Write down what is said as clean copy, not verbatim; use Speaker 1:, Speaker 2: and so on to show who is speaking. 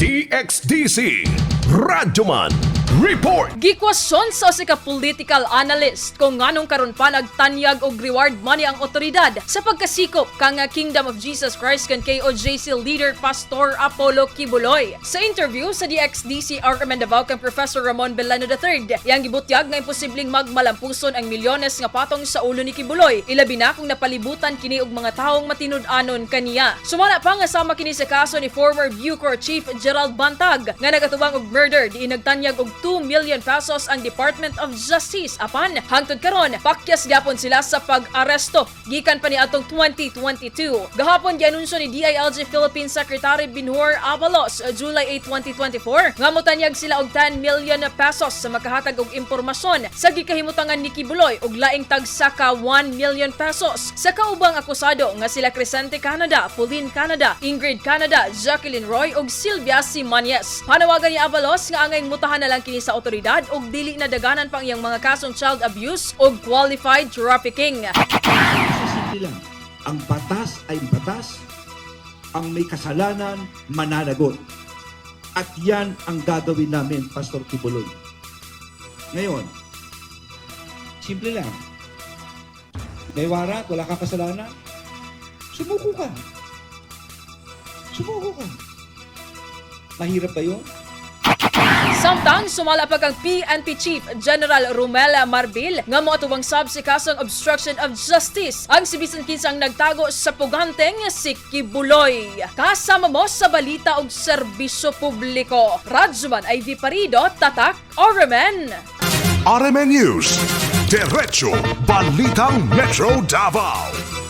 Speaker 1: DXDC Radyoman Report.
Speaker 2: Gikwasyon sa sika political analyst kung nganong karon pa nagtanyag og reward money ang otoridad sa pagkasikop kang Kingdom of Jesus Christ kan KOJC leader Pastor Apollo Kibuloy. Sa interview sa DXDC RMN Davao kan Professor Ramon Bellano III, yang gibutyag nga imposibleng magmalampuson ang milyones nga patong sa ulo ni Kibuloy, ilabi na kung napalibutan kini og mga taong matinud-anon kaniya. Sumala pa nga sama kini sa kaso ni former Bucor Chief Gerald Bantag nga nagatubang og murder di nagtanyag og 2 million pesos ang Department of Justice. Apan hangtod karon pakyas gapon sila sa pag-aresto gikan pa ni atong 2022. Gahapon gianunsyo ni DILG Philippines Secretary Binhur Avalos July 8, 2024 nga motanyag sila og 10 million pesos sa makahatag og impormasyon sa gikahimutangan ni Kibuloy og laing tagsaka 1 million pesos sa kaubang akusado nga sila Crescente Canada, Pauline Canada, Ingrid Canada, Jacqueline Roy ug Sylvia Simanyes. Panawagan ni Avalos nga angay mutahan na lang kini sa otoridad ug dili na daganan pang iyang mga kasong child abuse ug qualified trafficking.
Speaker 3: Simple lang. Ang batas ay batas. Ang may kasalanan, mananagot. At yan ang gagawin namin, Pastor Kibuloy. Ngayon, simple lang. May warat, wala ka kasalanan, sumuko ka. Sumuko ka. Mahirap ba yun?
Speaker 2: Samtang sumala pa kang PNP Chief General Romel Marbil nga moatubang sab si kasong obstruction of justice ang si bisan kinsang nagtago sa puganteng si Kibuloy. Kasama mo sa balita og serbisyo publiko. Radyoman ID Parido, Tatak, RMN.
Speaker 1: RMN News. Diretso Balitang Metro Davao.